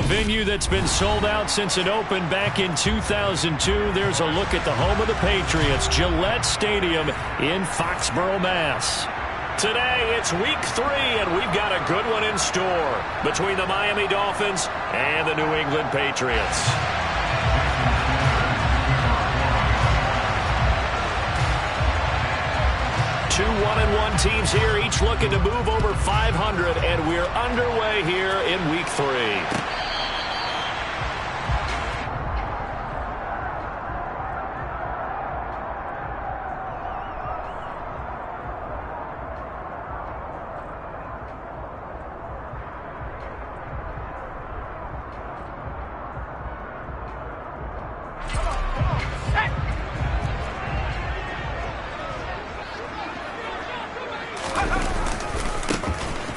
venue that's been sold out since it opened back in 2002. There's a look at the home of the Patriots, Gillette Stadium in Foxborough, Mass. Today, it's week 3, and we've got a good one in store between the Miami Dolphins and the New England Patriots. Two 1-1 teams here, each looking to move over 500, and we're underway here in week 3.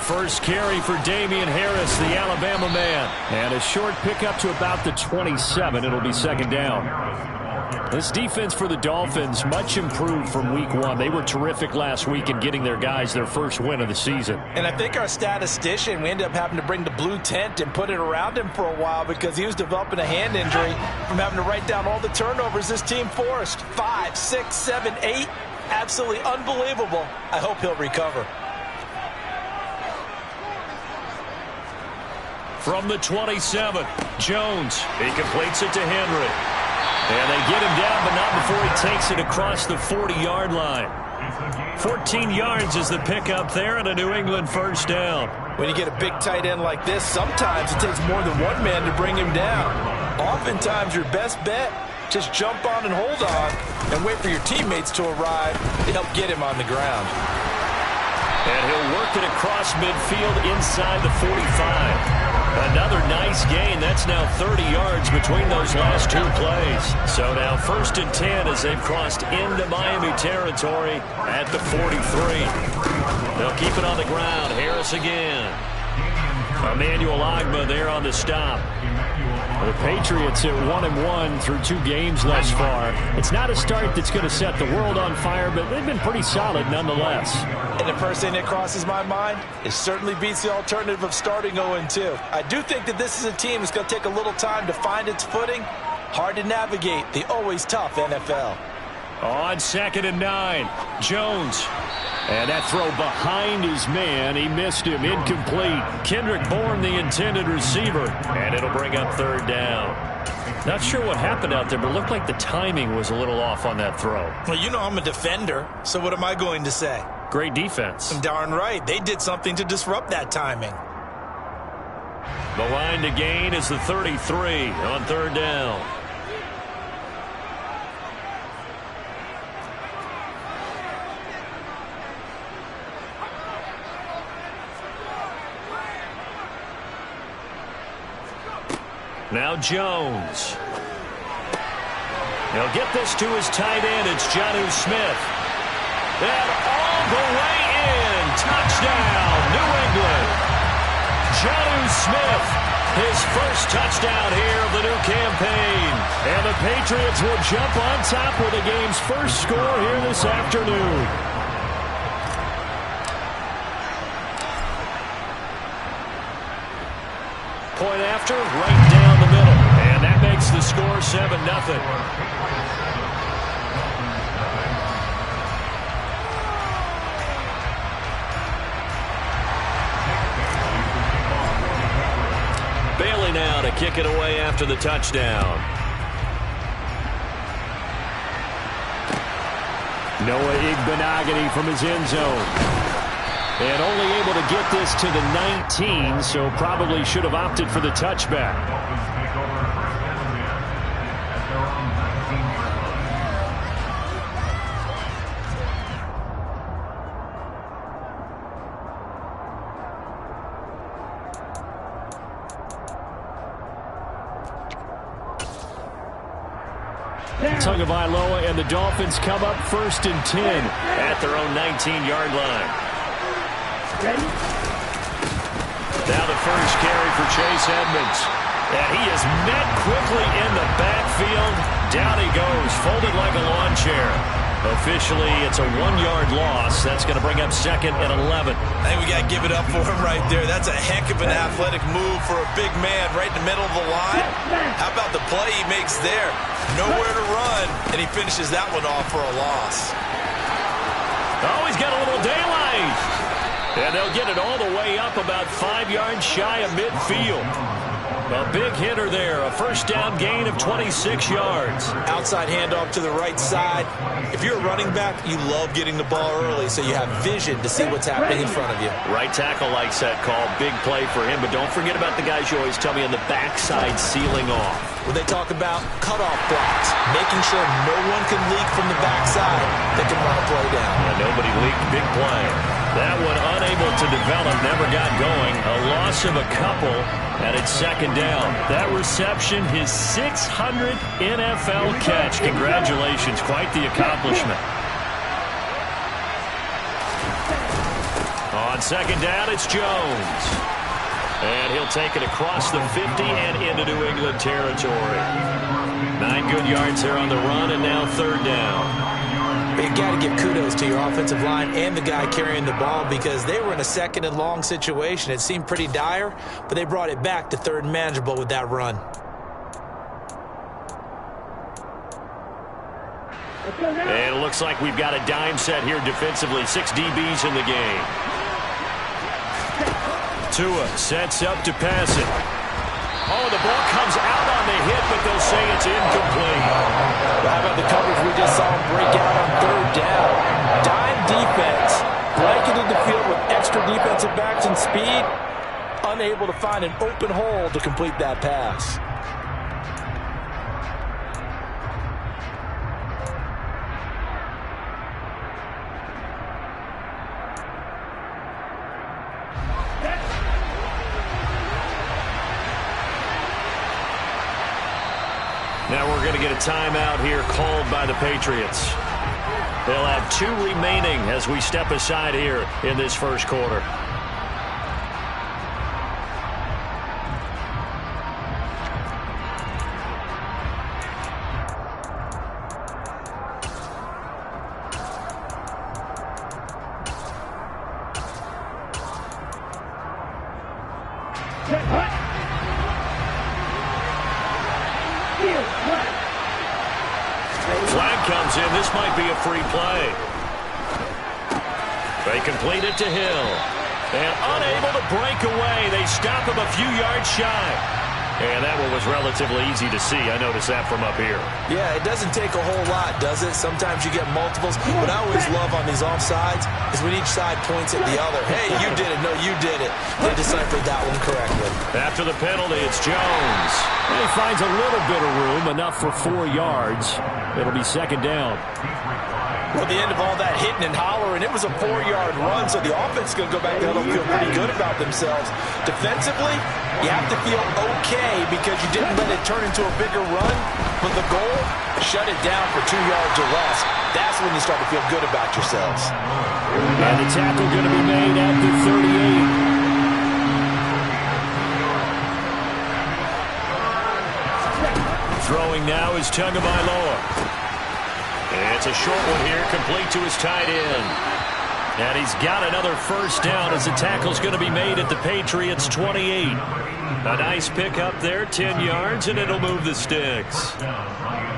First carry for Damian Harris, the Alabama man. And a short pickup to about the 27. It'll be second down. This defense for the Dolphins, much improved from week 1. They were terrific last week in getting their guys their first win of the season. And I think our statistician, we ended up having to bring the blue tent and put it around him for a while because he was developing a hand injury from having to write down all the turnovers this team forced. 5, 6, 7, 8. Absolutely unbelievable. I hope he'll recover. From the 27, Jones. He completes it to Henry. And they get him down, but not before he takes it across the 40-yard line. 14 yards is the pickup there, and a New England first down. When you get a big tight end like this, sometimes it takes more than one man to bring him down. Oftentimes, your best bet, just jump on and hold on and wait for your teammates to arrive to help get him on the ground. And he'll work it across midfield inside the 45. Another nice gain. That's now 30 yards between those last two plays. So now 1st and 10 as they've crossed into Miami territory at the 43. They'll keep it on the ground. Harris again. Emmanuel Ogbah there on the stop. The Patriots at 1-1 through 2 games thus far. It's not a start that's going to set the world on fire, but they've been pretty solid nonetheless. And the first thing that crosses my mind, it certainly beats the alternative of starting 0-2. I do think that this is a team that's going to take a little time to find its footing. Hard to navigate the always tough NFL. On 2nd and 9, Jones. And that throw behind his man. He missed him. Incomplete. Kendrick Bourne, the intended receiver. And it'll bring up 3rd down. Not sure what happened out there, but it looked like the timing was a little off on that throw. Well, you know I'm a defender, so what am I going to say? Great defense. Darn right. They did something to disrupt that timing. The line to gain is the 33 on 3rd down. Now Jones. He'll get this to his tight end. It's Jonnu Smith. And all the way in. Touchdown, New England. Jonnu Smith, his first touchdown here of the new campaign. And the Patriots will jump on top with the game's first score here this afternoon. Point after, right down the middle. And that makes the score 7-0. Bailey now to kick it away after the touchdown. Noah Igbenogany from his end zone. And only able to get this to the 19, so probably should have opted for the touchback. Tagovailoa and the Dolphins come up 1st and 10 at their own 19-yard line. Now the first carry for Chase Edmonds. And he is met quickly in the backfield. Down he goes, folded like a lawn chair. Officially, it's a 1-yard loss. That's going to bring up 2nd and 11. I think we got to give it up for him right there. That's a heck of an athletic move for a big man right in the middle of the line. How about the play he makes there? Nowhere to run, and he finishes that one off for a loss. Oh, he's got a little daylight. And they'll get it all the way up about 5 yards shy of midfield. A big hitter there, a first down gain of 26 yards. Outside handoff to the right side. If you're a running back, you love getting the ball early so you have vision to see what's happening in front of you. Right tackle likes that call. Big play for him, but don't forget about the guys you always tell me on the backside sealing off. When they talk about cutoff blocks, making sure no one can leak from the backside that can run a play down. Yeah, nobody leaked. Big play. That one unable to develop, never got going. A loss of a couple, and it's 2nd down. That reception, his 600th NFL catch. Congratulations, quite the accomplishment. On 2nd down, it's Jones. And he'll take it across the 50 and into New England territory. 9 good yards there on the run, and now 3rd down. You got to give kudos to your offensive line and the guy carrying the ball because they were in a 2nd and long situation. It seemed pretty dire, but they brought it back to 3rd and manageable with that run. And it looks like we've got a dime set here defensively. 6 DBs in the game. Tua sets up to pass it. Oh, the ball comes out on the hit, but they'll say it's incomplete. How about the coverage we just saw him break out on 3rd down? Dime defense, blanketed the field with extra defensive backs and speed, unable to find an open hole to complete that pass. Now we're going to get a timeout here called by the Patriots. They'll have 2 remaining as we step aside here in this first quarter. Flag comes in. This might be a free play. They complete it to Hill. And unable to break away. They stop him a few yards shy. And that one was relatively easy to see. I noticed that from up here. Yeah, it doesn't take a whole lot, does it? Sometimes you get multiples. What I always love on these offsides is when each side points at the other. Hey, you did it. No, you did it. They deciphered that one correctly. After the penalty, it's Jones. And he finds a little bit of room, enough for 4 yards. It'll be 2nd down. Well, at the end of all that hitting and hollering, it was a 4-yard run, so the offense is going to go back there and feel pretty good about themselves. Defensively, you have to feel okay because you didn't let it turn into a bigger run, but the goal, shut it down for 2 yards or less. That's when you start to feel good about yourselves. And the tackle going to be made at the 38. Throwing now is Tagovailoa. It's a short one here, complete to his tight end. And he's got another first down as the tackle's going to be made at the Patriots' 28. A nice pickup there, 10 yards, and it'll move the sticks.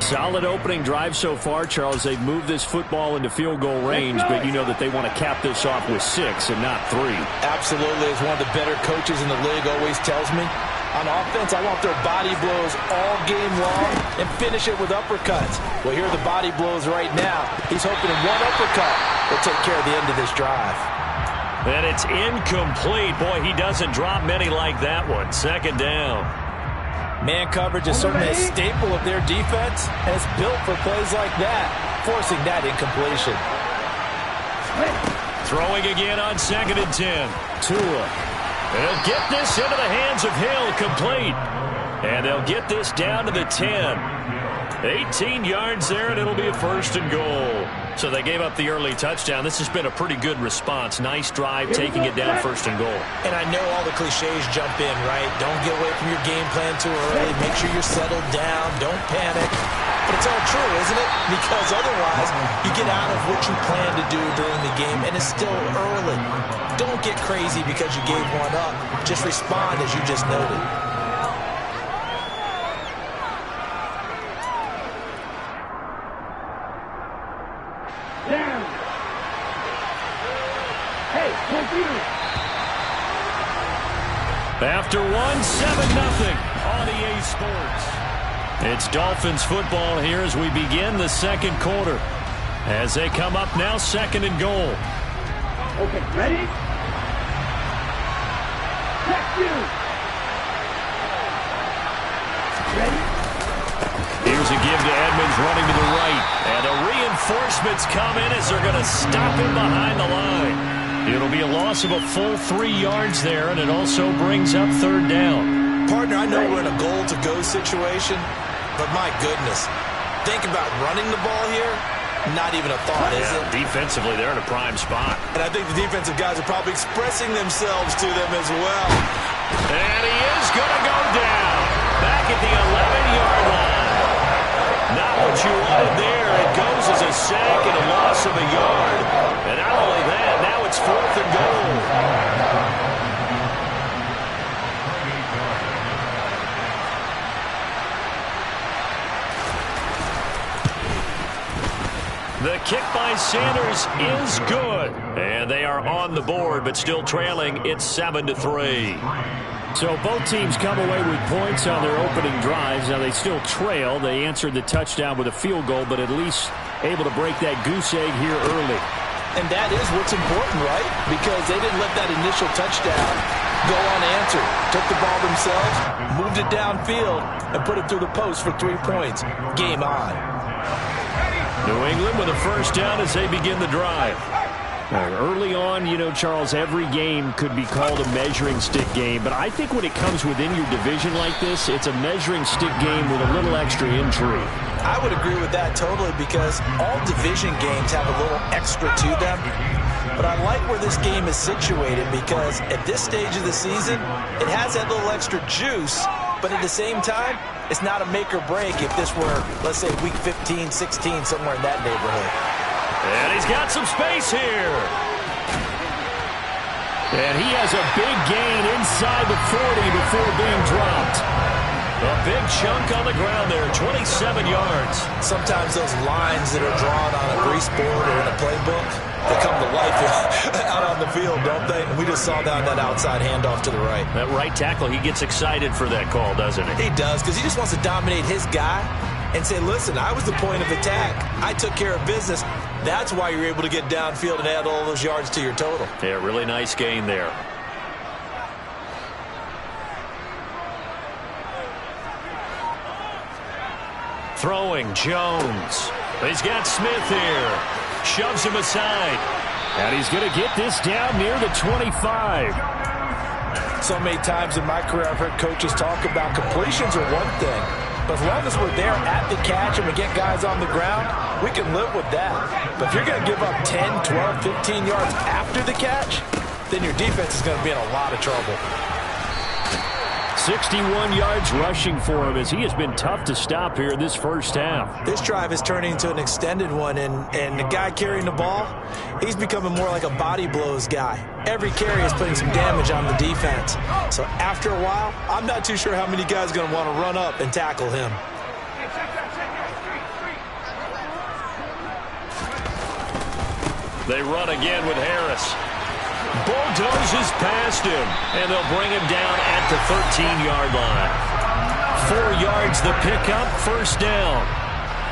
Solid opening drive so far, Charles. They've moved this football into field goal range, but you know that they want to cap this off with 6 and not 3. Absolutely. As one of the better coaches in the league always tells me, on offense, I want their body blows all game long and finish it with uppercuts. Well, here are the body blows right now. He's hoping in one uppercut will take care of the end of this drive. And it's incomplete. Boy, he doesn't drop many like that one. 2nd down. Man coverage is certainly a staple of their defense, and it's built for plays like that, forcing that incompletion. Throwing again on 2nd and 10. Tua. They'll get this into the hands of Hill, complete. And they'll get this down to the 10. 18 yards there, and it'll be a 1st and goal. So they gave up the early touchdown. This has been a pretty good response. Nice drive, taking it down 1st and goal. And I know all the cliches jump in, right? Don't get away from your game plan too early. Make sure you're settled down. Don't panic. But it's all true, isn't it? Because otherwise, you get out of what you plan to do during the game, and it's still early. Don't get crazy because you gave one up. Just respond as you just noted. Down. Hey, computer. After 7-0 on EA Sports. It's Dolphins football here as we begin the second quarter. As they come up now, 2nd and goal. Okay, ready? Check you. Ready? Here's a give to Edmonds running to the right. And the reinforcements come in as they're going to stop him behind the line. It'll be a loss of a full 3 yards there, and it also brings up 3rd down. Partner, I know we're in a goal-to-go situation, but my goodness, think about running the ball here. Not even a thought, is it? Defensively, they're in a prime spot. And I think the defensive guys are probably expressing themselves to them as well. And he is going to go down. Back at the 11-yard line. Not what you wanted there. It goes as a sack and a loss of a yard. And not only that, now it's 4th and goal. The kick by Sanders is good. And they are on the board, but still trailing. It's 7-3. So both teams come away with points on their opening drives. Now they still trail. They answered the touchdown with a field goal, but at least able to break that goose egg here early. And that is what's important, right? Because they didn't let that initial touchdown go unanswered. Took the ball themselves, moved it downfield, and put it through the post for 3 points. Game on. New England with a 1st down as they begin the drive. Early on, you know, Charles, every game could be called a measuring stick game. But I think when it comes within your division like this, it's a measuring stick game with a little extra intrigue. I would agree with that totally because all division games have a little extra to them. But I like where this game is situated because at this stage of the season, it has that little extra juice. But at the same time, it's not a make or break if this were, let's say, week 15, 16, somewhere in that neighborhood. And he's got some space here. And he has a big gain inside the 40 before being dropped. A big chunk on the ground there, 27 yards. Sometimes those lines that are drawn on a grease board or in a playbook, they come to life out on the field, don't they? And we just saw that outside handoff to the right. That right tackle, he gets excited for that call, doesn't he? He does, because he just wants to dominate his guy and say, listen, I was the point of attack. I took care of business. That's why you're able to get downfield and add all those yards to your total. Yeah, really nice gain there. Throwing, Jones. He's got Smith here. Shoves him aside. And he's going to get this down near the 25. So many times in my career, I've heard coaches talk about completions are one thing. But as long as we're there at the catch and we get guys on the ground, we can live with that. But if you're going to give up 10, 12, 15 yards after the catch, then your defense is going to be in a lot of trouble. 61 yards rushing for him as he has been tough to stop here in this first half. This drive is turning into an extended one, and the guy carrying the ball, he's becoming more like a body blows guy. Every carry is putting some damage on the defense. So after a while, I'm not too sure how many guys are going to want to run up and tackle him. They run again with Harris. Bulldozes past him, and they'll bring him down at the 13-yard line. 4 yards the pickup, 1st down.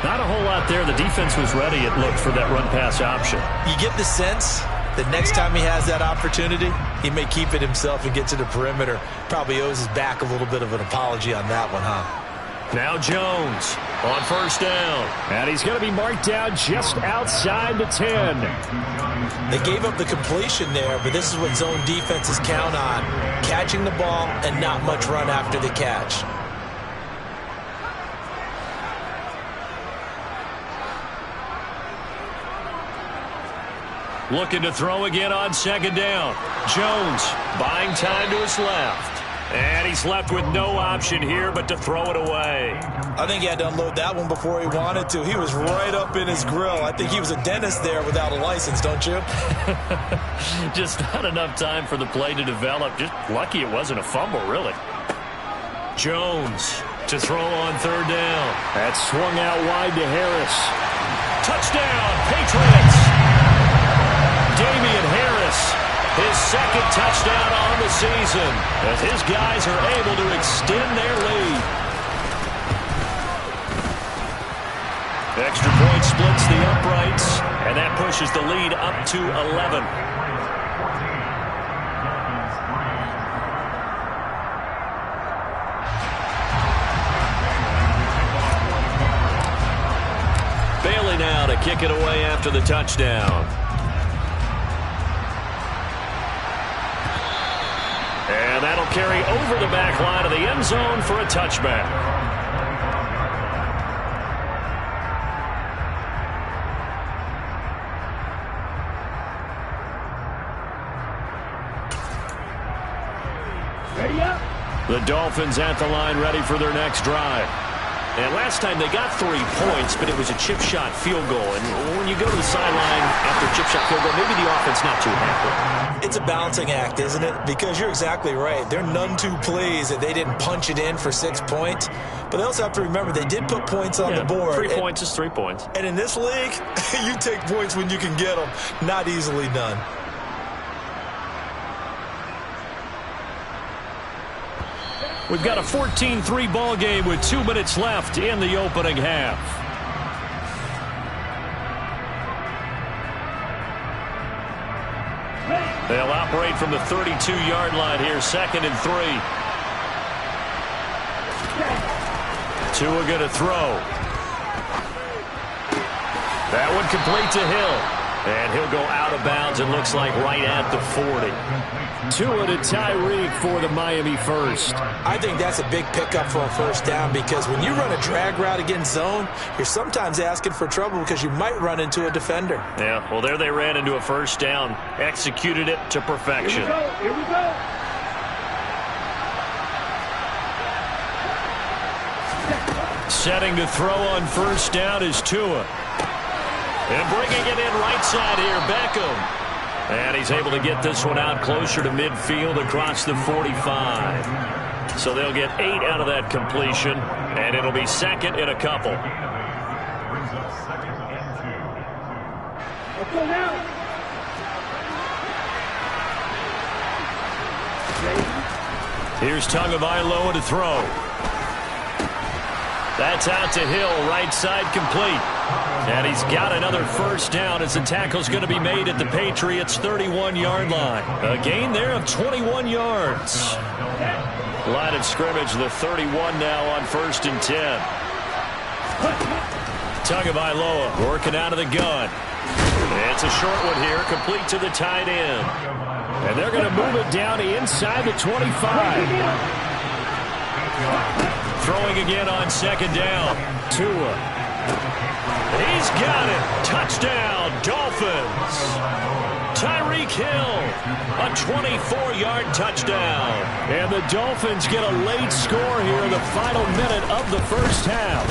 Not a whole lot there. The defense was ready, it looked, for that run-pass option. You get the sense that next time he has that opportunity, he may keep it himself and get to the perimeter. Probably owes his back a little bit of an apology on that one, huh? Now Jones on 1st down. And he's going to be marked down just outside the 10. They gave up the completion there, but this is what zone defenses count on. Catching the ball and not much run after the catch. Looking to throw again on 2nd down. Jones buying time to his left. And he's left with no option here but to throw it away. I think he had to unload that one before he wanted to. He was right up in his grill. I think he was a dentist there without a license, don't you? Just not enough time for the play to develop. Just lucky it wasn't a fumble, really. Jones to throw on third down. That's swung out wide to Harris. Touchdown, Patriots! Damian Harris, his second touchdown on the season, as his guys are able to extend their lead. Extra point splits the uprights, and that pushes the lead up to 11. Bailey now to kick it away after the touchdown. And that'll carry over the back line of the end zone for a touchback. Ready up. The Dolphins at the line ready for their next drive. And last time they got 3 points, but it was a chip shot field goal. And when you go to the sideline after a chip shot field goal, maybe the offense not too happy. It's a balancing act, isn't it? Because you're exactly right. They're none too pleased that they didn't punch it in for 6 points. But they also have to remember they did put points on the board. 3 points is 3 points. And in this league, you take points when you can get them. Not easily done. We've got a 14-3 ball game with 2 minutes left in the opening half. They'll operate from the 32-yard line here, 2nd and 3. Tua going to throw. That one complete to Hill. And he'll go out of bounds, it looks like, right at the 40. Tua to Tyreek for the Miami first. I think that's a big pickup for a first down because when you run a drag route against zone, you're sometimes asking for trouble because you might run into a defender. Yeah, well, there they ran into a first down. Executed it to perfection. Here we go. Here we go. Setting to throw on first down is Tua. And bringing it in right side here, Beckham. And he's able to get this one out closer to midfield across the 45. So they'll get 8 out of that completion, and it'll be 2nd and a couple. Let's go now. Ready? Here's Tagovailoa to throw. That's out to Hill, right side complete. And he's got another first down as the tackle's going to be made at the Patriots' 31-yard line. A gain there of 21 yards. Line of scrimmage, the 31 now on 1st and 10. Tagovailoa working out of the gun. It's a short one here, complete to the tight end. And they're going to move it down inside the 25. Throwing again on 2nd down. Tua. He's got it. Touchdown, Dolphins. Tyreek Hill, a 24-yard touchdown. And the Dolphins get a late score here in the final minute of the first half.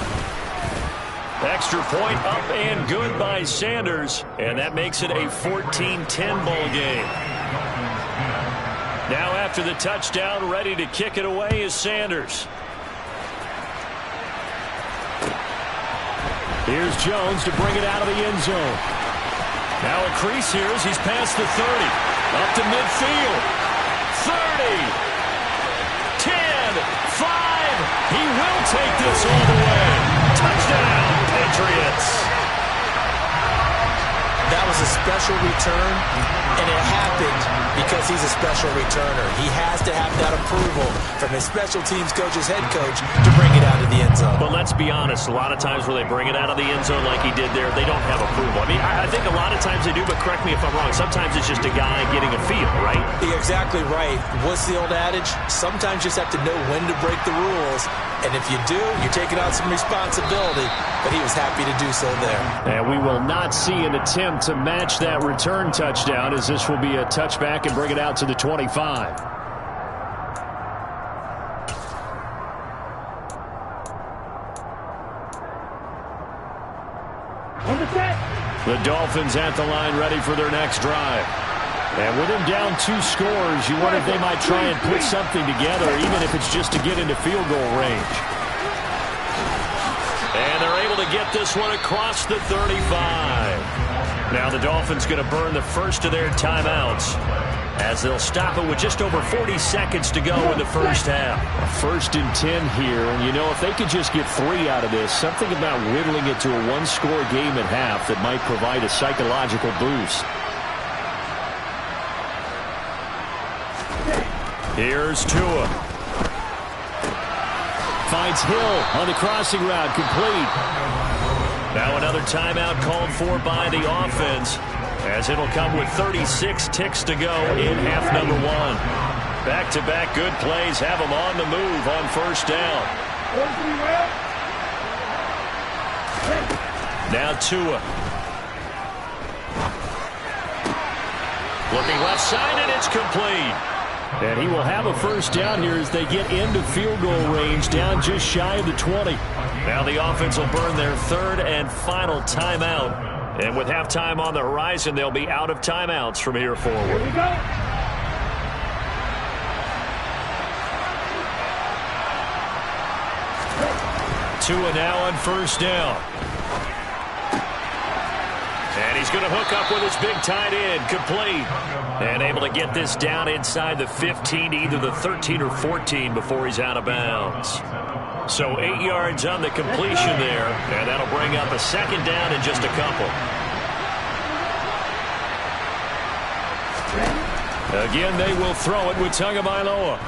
Extra point up and good by Sanders. And that makes it a 14-10 ball game. Now after the touchdown, ready to kick it away is Sanders. Here's Jones to bring it out of the end zone. Now a crease here as he's past the 30. Up to midfield. 30. 10. 5. He will take this all the way. Touchdown, Patriots. That was a special return, and it happened because he's a special returner. He has to have that approval from his special teams coach's head coach to bring it out of the end zone. But let's be honest, a lot of times where they bring it out of the end zone like he did there, they don't have approval. I mean, I think a lot of times they do, but correct me if I'm wrong. Sometimes it's just a guy getting a feel, right? You're exactly right. What's the old adage? Sometimes you just have to know when to break the rules. And if you do, you're taking on some responsibility. But he was happy to do so there. And we will not see an attempt to match that return touchdown, as this will be a touchback and bring it out to the 25. The Dolphins at the line ready for their next drive. And with him down 2 scores, you wonder if they might try and put something together, even if it's just to get into field goal range. And they're able to get this one across the 35. Now the Dolphins going to burn the first of their timeouts, as they'll stop it with just over 40 seconds to go in the first half. 1st and 10 here, and you know, if they could just get 3 out of this, something about whittling it to a 1-score game at half that might provide a psychological boost. Here's Tua. Finds Hill on the crossing route, complete. Now another timeout called for by the offense, as it'll come with 36 ticks to go in half number 1. Back-to-back good plays have them on the move on first down. Now Tua. Looking left side, and it's complete. And he will have a first down here as they get into field goal range, down just shy of the 20. Now the offense will burn their 3rd and final timeout. And with halftime on the horizon, they'll be out of timeouts from here forward. Here we go. Tua now on first down. And he's going to hook up with his big tight end, complete. And able to get this down inside the 15, either the 13 or 14 before he's out of bounds. So 8 yards on the completion there, and that'll bring up a second down in just a couple. Again, they will throw it with Tagovailoa.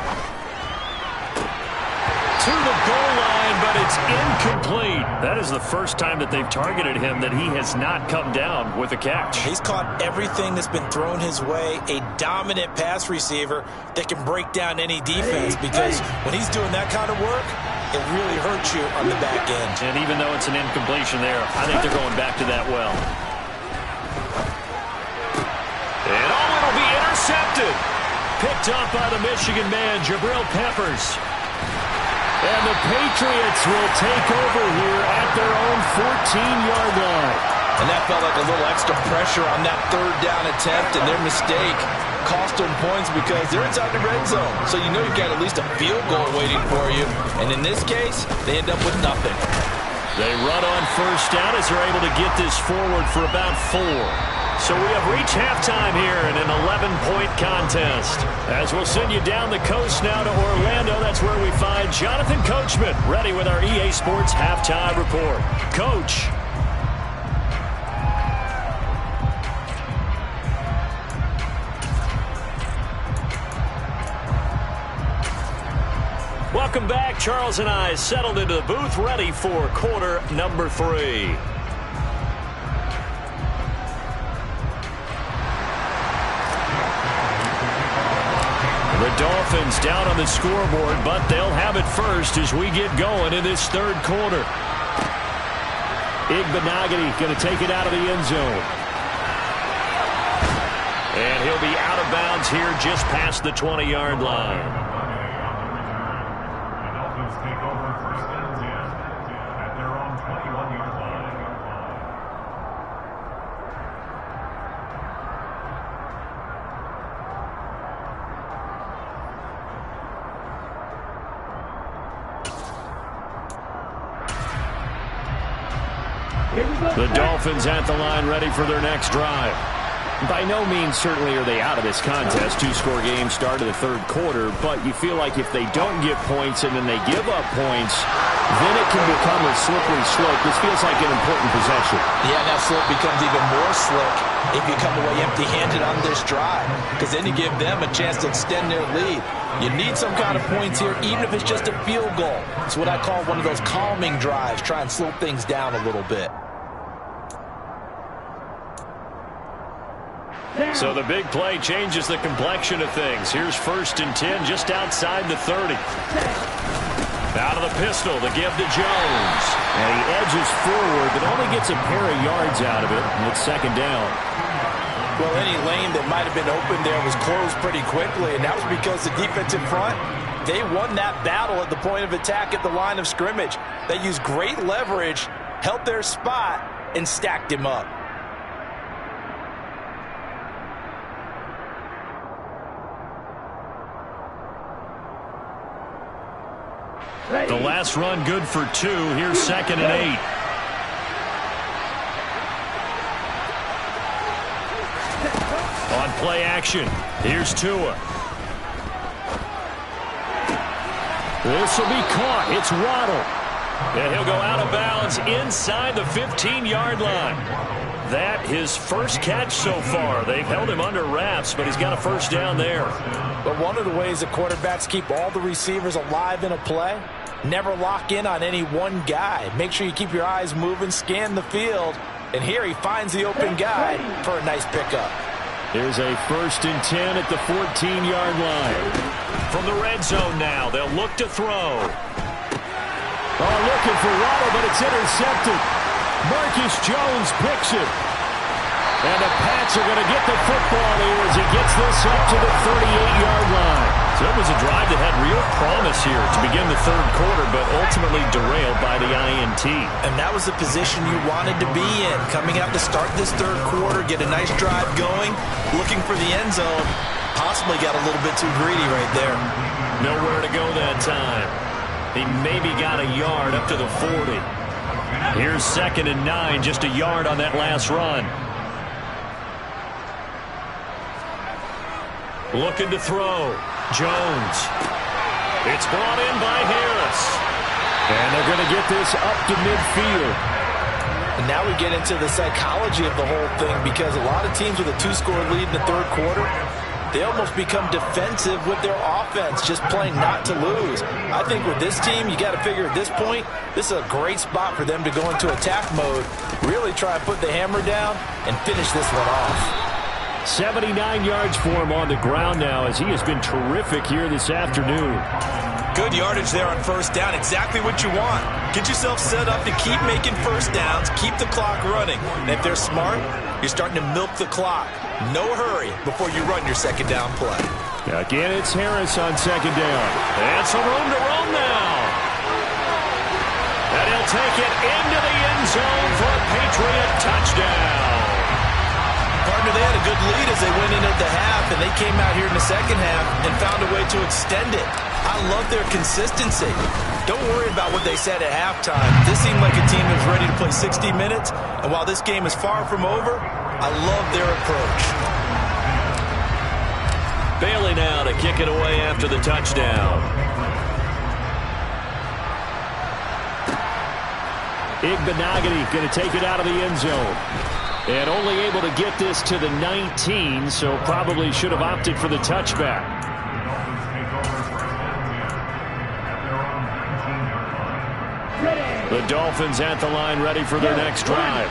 To the goal line, but it's incomplete. That is the first time that they've targeted him that he has not come down with a catch. He's caught everything that's been thrown his way. A dominant pass receiver that can break down any defense, because when he's doing that kind of work, it really hurts you on the back end. And even though it's an incompletion there, I think they're going back to that well. And it'll be intercepted. Picked up by the Michigan man, Jabril Peppers. And the Patriots will take over here at their own 14-yard line. And that felt like a little extra pressure on that 3rd down attempt, and their mistake cost them points because they're inside the red zone. So you know you've got at least a field goal waiting for you. And in this case, they end up with nothing. They run on first down as they're able to get this forward for about 4. So we have reached halftime here in an 11-point contest. As we'll send you down the coast now to Orlando, that's where we find Jonathan Coachman, ready with our EA Sports Halftime Report. Coach. Welcome back. Charles and I settled into the booth, ready for quarter number 3. The Dolphins down on the scoreboard, but they'll have it first as we get going in this 3rd quarter. Igbenogany going to take it out of the end zone. And he'll be out of bounds here just past the 20-yard line. The Dolphins at the line ready for their next drive. By no means certainly are they out of this contest. 2-score game start of the 3rd quarter, but you feel like if they don't get points and then they give up points, then it can become a slippery slope. This feels like an important possession. Yeah, that slope becomes even more slick if you come away empty-handed on this drive, because then you give them a chance to extend their lead. You need some kind of points here, even if it's just a field goal. It's what I call one of those calming drives. Try and slow things down a little bit. So the big play changes the complexion of things. Here's 1st and 10 just outside the 30. Out of the pistol, the give to Jones. And he edges forward, but only gets a pair of yards out of it, and it's 2nd down. Well, any lane that might have been open there was closed pretty quickly, and that was because the defensive front, they won that battle at the point of attack at the line of scrimmage. They used great leverage, held their spot, and stacked him up. The last run good for 2. Here's 2nd and 8. On play action, here's Tua. This will be caught. It's Waddle. And he'll go out of bounds inside the 15-yard line. That his first catch so far. They've held him under wraps, but he's got a first down there. But one of the ways that quarterbacks keep all the receivers alive in a play, never lock in on any one guy. Make sure you keep your eyes moving, scan the field. And here he finds the open guy for a nice pickup. Here's a 1st and 10 at the 14-yard line. From the red zone now, they'll look to throw. Oh, looking for Waddle, but it's intercepted. Marcus Jones picks it. And the Pats are going to get the football here as he gets this up to the 38-yard line. So it was a drive that had real promise here to begin the 3rd quarter, but ultimately derailed by the INT. And that was the position you wanted to be in. Coming out to start this 3rd quarter, get a nice drive going, looking for the end zone. Possibly got a little bit too greedy right there. Nowhere to go that time. He maybe got a yard up to the 40. Here's 2nd and 9, just a yard on that last run. Looking to throw. Jones. It's brought in by Harris. And they're going to get this up to midfield. And now we get into the psychology of the whole thing, because a lot of teams with a 2-score lead in the 3rd quarter, they almost become defensive with their offense, just playing not to lose. I think with this team, you got to figure at this point, this is a great spot for them to go into attack mode, really try and put the hammer down and finish this one off. 79 yards for him on the ground now, as he has been terrific here this afternoon. Good yardage there on 1st down. Exactly what you want. Get yourself set up to keep making 1st downs, keep the clock running. And if they're smart, you're starting to milk the clock. No hurry before you run your 2nd down play. Again, it's Harris on 2nd down. And some room to roam now. And he'll take it into the end zone for a Patriot touchdown. Partner, they had a good lead as they went into the half, and they came out here in the 2nd half and found a way to extend it. I love their consistency. Don't worry about what they said at halftime. This seemed like a team that was ready to play 60 minutes, and while this game is far from over, I love their approach. Bailey now to kick it away after the touchdown. Igbenogany going to take it out of the end zone. And only able to get this to the 19, so probably should have opted for the touchback. The Dolphins at the line, ready for their next drive.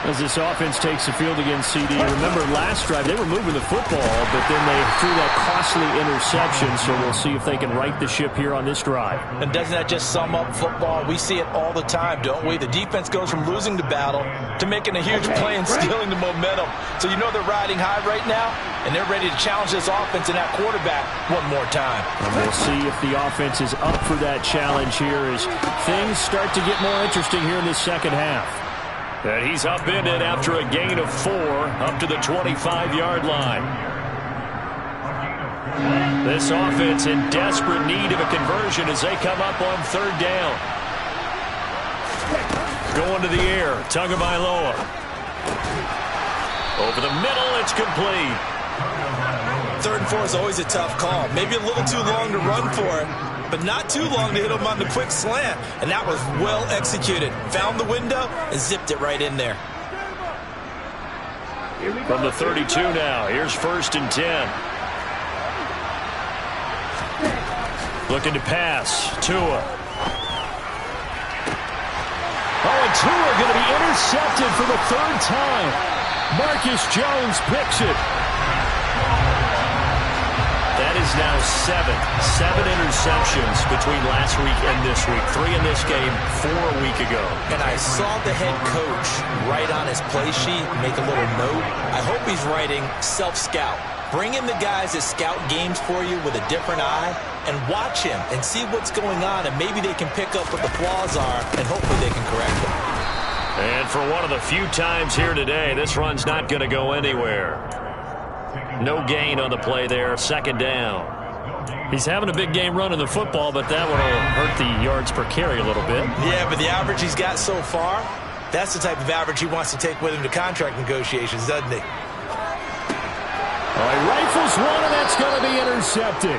As this offense takes the field against CD. Remember, last drive, they were moving the football, but then they threw that costly interception, so we'll see if they can right the ship here on this drive. And doesn't that just sum up football? We see it all the time, don't we? The defense goes from losing the battle to making a huge play and stealing the momentum. So you know they're riding high right now, and they're ready to challenge this offense and that quarterback one more time. And we'll see if the offense is up for that challenge here as things start to get more interesting here in this 2nd half. And he's upended after a gain of 4 up to the 25-yard line. This offense in desperate need of a conversion as they come up on 3rd down. Going to the air, Tagovailoa. Over the middle, it's complete. 3rd and 4 is always a tough call. Maybe a little too long to run for it, but not too long to hit him on the quick slant. And that was well executed. Found the window and zipped it right in there. From the 32 now, here's 1st and 10. Looking to pass, Tua. Oh, and Tua going to be intercepted for the 3rd time. Marcus Jones picks it. That is now 7 interceptions between last week and this week. 3 in this game, 4 a week ago. And I saw the head coach write on his play sheet, make a little note. I hope he's writing self-scout. Bring in the guys that scout games for you with a different eye and watch him and see what's going on, and maybe they can pick up what the flaws are, and hopefully they can correct them. And for one of the few times here today, this run's not going to go anywhere. No gain on the play there, 2nd down. He's having a big game running the football, but that one will hurt the yards per carry a little bit. Yeah, but the average he's got so far, that's the type of average he wants to take with him to contract negotiations, doesn't he? All right, rifles one, and that's going to be intercepted.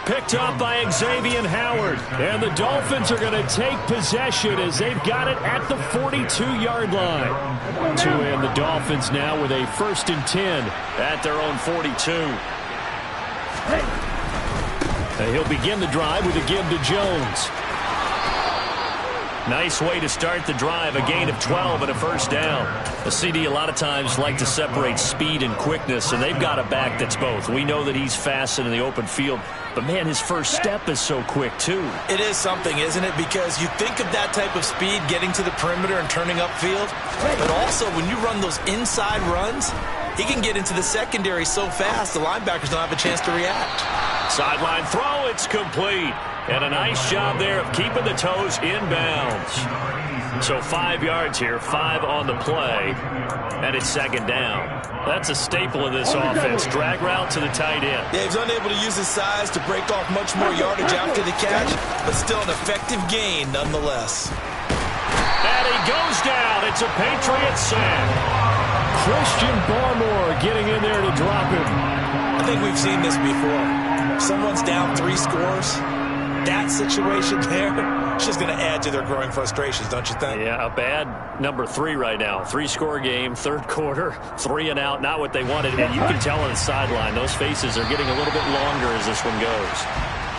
Picked up by Xavier Howard. And the Dolphins are going to take possession as they've got it at the 42-yard line. To end the Dolphins now with a 1st and 10 at their own 42. He'll begin the drive with a give to Jones. Nice way to start the drive, a gain of 12 and a 1st down. The CD a lot of times like to separate speed and quickness, and they've got a back that's both. We know that he's fast in the open field, but, man, his first step is so quick, too. It is something, isn't it? Because you think of that type of speed getting to the perimeter and turning upfield, but also when you run those inside runs, he can get into the secondary so fast the linebackers don't have a chance to react. Sideline throw, it's complete. And a nice job there of keeping the toes inbounds. So 5 yards here, 5 on the play, and it's 2nd down. That's a staple of this offense. Drag route to the tight end. Yeah, he's unable to use his size to break off much more yardage after the catch, but still an effective gain nonetheless. And he goes down. It's a Patriot sack. Christian Barmore getting in there to drop him. I think we've seen this before. If someone's down 3 scores, that situation there, it's just going to add to their growing frustrations, don't you think? Yeah, a bad number 3 right now. 3-score game, 3rd quarter, 3 and out, not what they wanted. And you can tell on the sideline, those faces are getting a little bit longer as this one goes.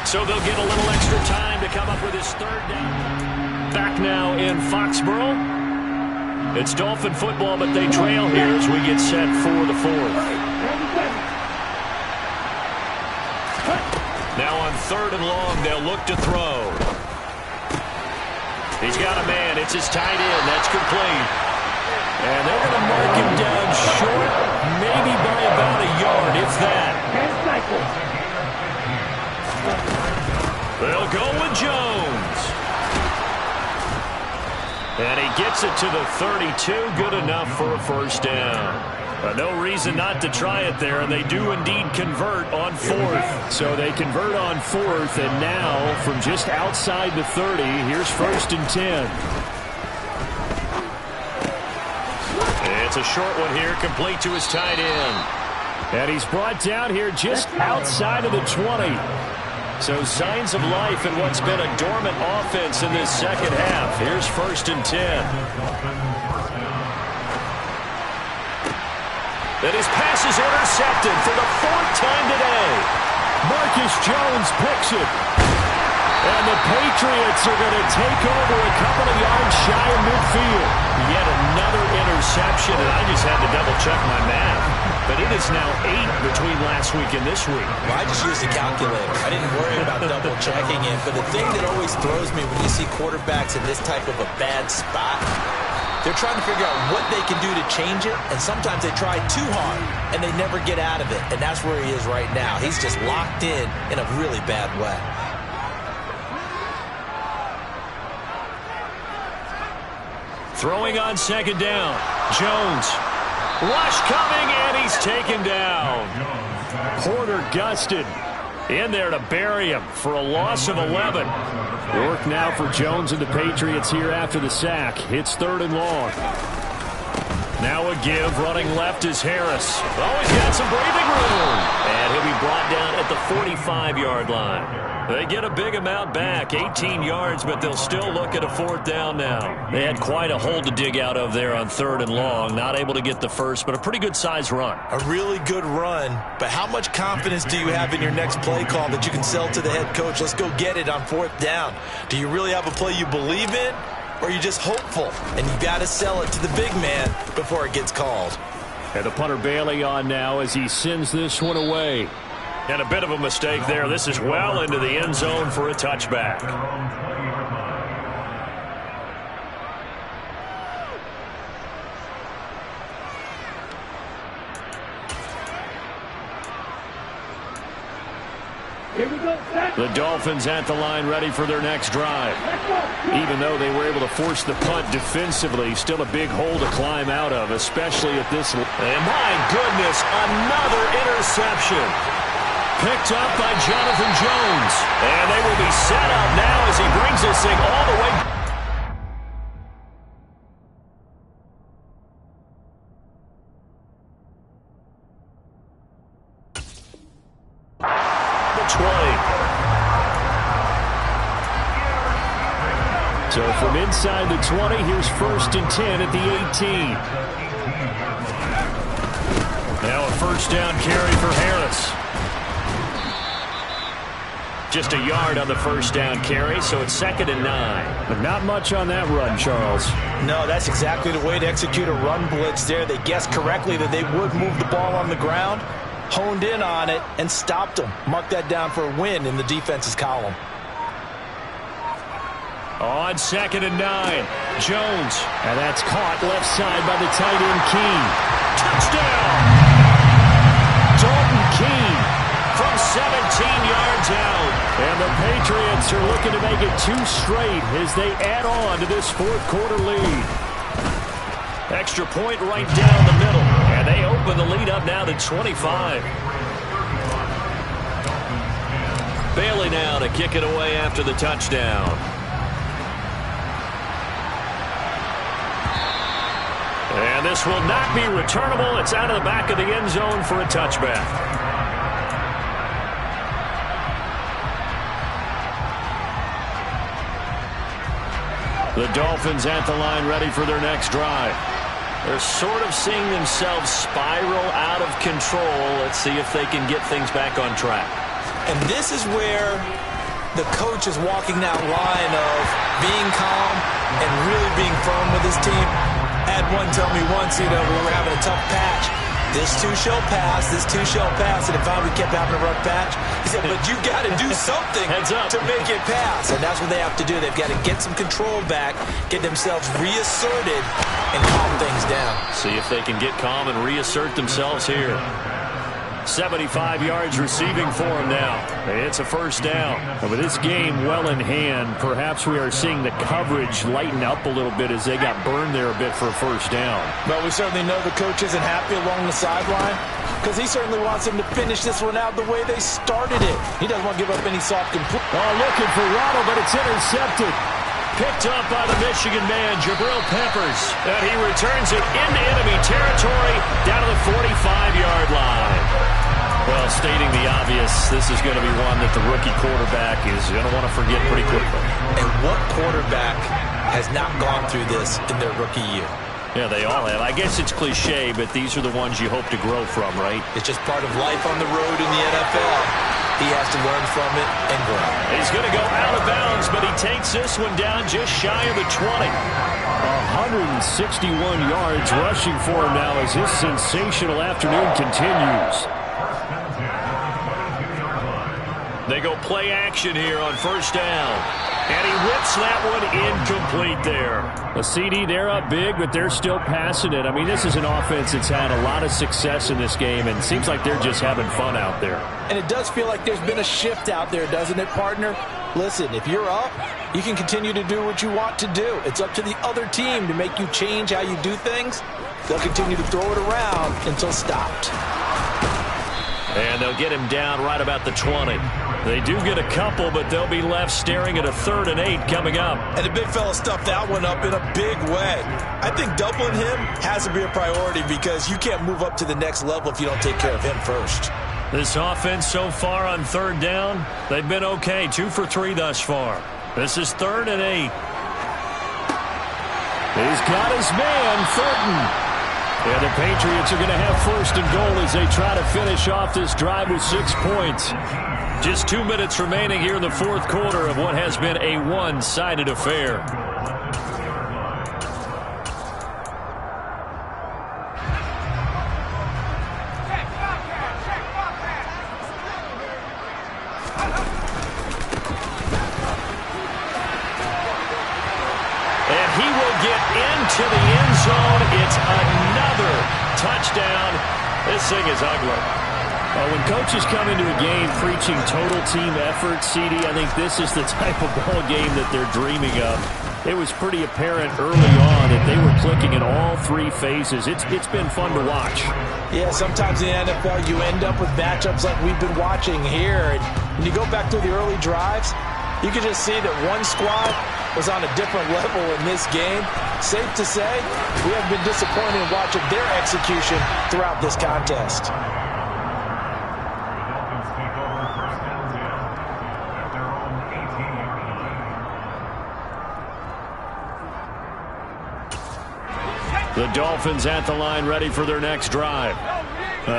So they'll get a little extra time to come up with his 3rd down. Back now in Foxborough. It's Dolphin football, but they trail here as we get set for the 4th. Now on 3rd and long, they'll look to throw. He's got a man. It's his tight end. That's complete. And they're going to mark him down short, maybe by about a yard, if that. They'll go with Jones. And he gets it to the 32. Good enough for a 1st down. No reason not to try it there, and they do indeed convert on 4th. So they convert on 4th, and now from just outside the 30, here's 1st and 10. It's a short one here, complete to his tight end. And he's brought down here just outside of the 20. So signs of life in what's been a dormant offense in this 2nd half. Here's 1st and 10. And his pass is intercepted for the 4th time today. Marcus Jones picks it. And the Patriots are going to take over a couple of yards shy of midfield. Yet another interception, and I just had to double-check my math. But it is now 8 between last week and this week. Well, I just used a calculator. I didn't worry about double-checking it. But the thing that always throws me when you see quarterbacks in this type of a bad spot, they're trying to figure out what they can do to change it, and sometimes they try too hard, and they never get out of it. And that's where he is right now. He's just locked in a really bad way. Throwing on 2nd down. Jones. Rush coming, and he's taken down. Porter gusted in there to bury him for a loss of 11. Work now for Jones and the Patriots here after the sack. It's 3rd and long. Now a give. Running left is Harris. Oh, he's got some breathing room. And he'll be brought down at the 45-yard line. They get a big amount back, 18 yards, but they'll still look at a 4th down now. They had quite a hole to dig out of there on 3rd and long. Not able to get the first, but a pretty good-sized run. A really good run, but how much confidence do you have in your next play call that you can sell to the head coach? Let's go get it on 4th down. Do you really have a play you believe in, or are you just hopeful? And you've got to sell it to the big man before it gets called. And the punter Bailey on now as he sends this one away. And a bit of a mistake there. This is well into the end zone for a touchback. Here we go. The Dolphins at the line ready for their next drive. Even though they were able to force the punt defensively, still a big hole to climb out of, especially at this. And my goodness, another interception. Picked up by Jonathan Jones. And they will be set up now as he brings this thing all the way. The 20. So from inside the 20, here's 1st and 10 at the 18. Now a first down carry for Harris. Just a yard on the first down carry, so it's 2nd and 9. But not much on that run, Charles. No, that's exactly the way to execute a run blitz there. They guessed correctly that they would move the ball on the ground, honed in on it, and stopped them. Mark that down for a win in the defense's column. On 2nd and 9, Jones. And that's caught left side by the tight end, Keene. Touchdown! Dalton Keene from 17 yards out. And the Patriots are looking to make it 2 straight as they add on to this 4th quarter lead. Extra point right down the middle. And they open the lead up now to 25. Bailey now to kick it away after the touchdown. And this will not be returnable. It's out of the back of the end zone for a touchback. The Dolphins at the line ready for their next drive. They're sort of seeing themselves spiral out of control. Let's see if they can get things back on track. And this is where the coach is walking that line of being calm and really being firm with his team. I had one tell me once, we were having a tough patch. This too shall pass, this too shall pass. And if we kept having a rough patch, he said, but you got to do something to make it pass. And that's what they have to do. They've got to get some control back, get themselves reasserted, and calm things down. See if they can get calm and reassert themselves here. 75 yards receiving for him now. It's a first down. And with this game well in hand, perhaps we are seeing the coverage lighten up a little bit as they got burned there a bit for a first down. But we certainly know the coach isn't happy along the sideline because he certainly wants them to finish this one out the way they started it. He doesn't want to give up any soft complete. Oh, looking for Waddle, but it's intercepted. Picked up by the Michigan man, Jabril Peppers. And he returns it into enemy territory down to the 45-yard line. Well, stating the obvious, this is going to be one that the rookie quarterback is going to want to forget pretty quickly. And what quarterback has not gone through this in their rookie year? Yeah, they all have. I guess it's cliche, but these are the ones you hope to grow from, right? It's just part of life on the road in the NFL. He has to learn from it and grow. He's going to go out of bounds, but he takes this one down just shy of the 20. 161 yards rushing for him now as his sensational afternoon continues. They go play action here on first down. And he whips that one incomplete there. A CD, they're up big, but they're still passing it. I mean, this is an offense that's had a lot of success in this game, and it seems like they're just having fun out there. And it does feel like there's been a shift out there, doesn't it, partner? Listen, if you're up, you can continue to do what you want to do. It's up to the other team to make you change how you do things. They'll continue to throw it around until stopped. And they'll get him down right about the 20. They do get a couple, but they'll be left staring at a 3rd and 8 coming up. And the big fella stuffed that one up in a big way. I think doubling him has to be a priority because you can't move up to the next level if you don't take care of him first. This offense so far on 3rd down, they've been okay. 2 for 3 thus far. This is 3rd and 8. He's got his man, Thornton. Yeah, the Patriots are going to have 1st and goal as they try to finish off this drive with 6 points. Just 2 minutes remaining here in the 4th quarter of what has been a one-sided affair. And he will get into the end zone. It's another touchdown. This thing is ugly. Well, when coaches come into a game preaching total team effort, CD, I think this is the type of ball game that they're dreaming of. It was pretty apparent early on that they were clicking in all three phases. It's been fun to watch. Yeah, sometimes in the NFL you end up with matchups like we've been watching here. And when you go back to the early drives, you can just see that one squad was on a different level in this game. Safe to say, we have been disappointed in watching their execution throughout this contest. The Dolphins at the line ready for their next drive.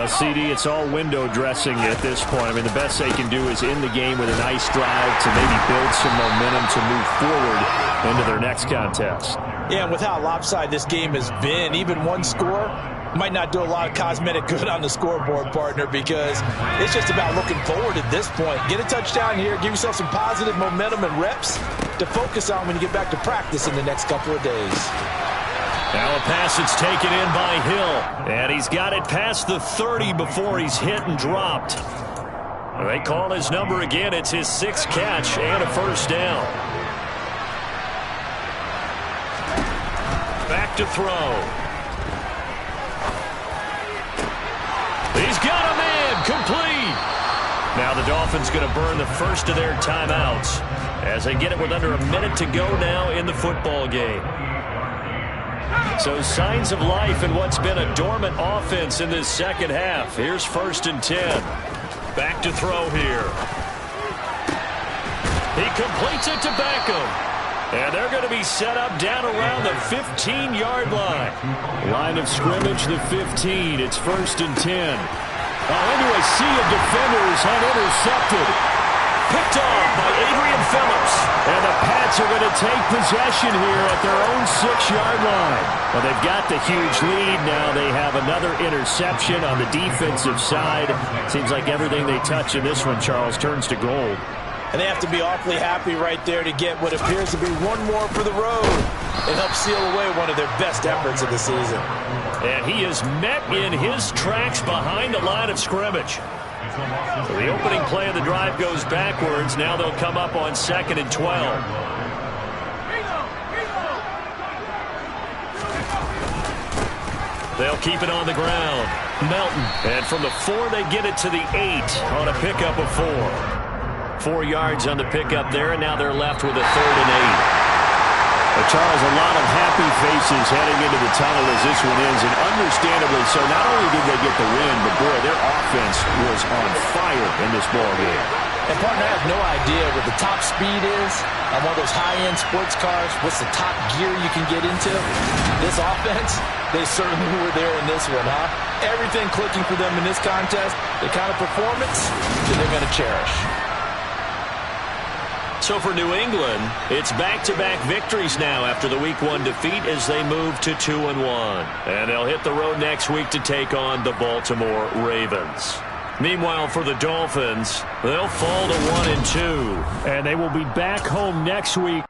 CD, it's all window dressing at this point. I mean, the best they can do is end the game with a nice drive to maybe build some momentum to move forward into their next contest. Yeah, and with how lopsided this game has been, even one score might not do a lot of cosmetic good on the scoreboard, partner, because it's just about looking forward at this point. Get a touchdown here, give yourself some positive momentum and reps to focus on when you get back to practice in the next couple of days. Now a pass that's taken in by Hill. And he's got it past the 30 before he's hit and dropped. They call his number again. It's his 6th catch and a first down. Back to throw. He's got a man complete. Now the Dolphins going to burn the first of their timeouts as they get it with under a minute to go now in the football game. So signs of life in what's been a dormant offense in this second half. Here's 1st and 10. Back to throw here. He completes it to Beckham. And they're going to be set up down around the 15-yard line. Line of scrimmage, the 15. It's 1st and 10. Into a sea of defenders and intercepted. Picked off by Adrian Phillips. And the Pats are going to take possession here at their own 6-yard line. Well, they've got the huge lead. Now they have another interception on the defensive side. Seems like everything they touch in this one, Charles, turns to gold. And they have to be awfully happy right there to get what appears to be one more for the road. It helps seal away one of their best efforts of the season. And he is met in his tracks behind the line of scrimmage. So the opening play of the drive goes backwards. Now they'll come up on 2nd and 12. They'll keep it on the ground. Melton. And from the 4, they get it to the 8 on a pickup of 4. 4 yards on the pickup there, and now they're left with a 3rd and 8. Charles, a lot of happy faces heading into the tunnel as this one ends, and understandably so. Not only did they get the win, but boy, their offense was on fire in this ball game. And partner, I have no idea what the top speed is on one of those high-end sports cars. What's the top gear you can get into? This offense, they certainly were there in this one, huh? Everything clicking for them in this contest, the kind of performance that they're going to cherish. So for New England, it's back-to-back victories now after the Week 1 defeat as they move to 2-1. And they'll hit the road next week to take on the Baltimore Ravens. Meanwhile, for the Dolphins, they'll fall to 1-2. And they will be back home next week.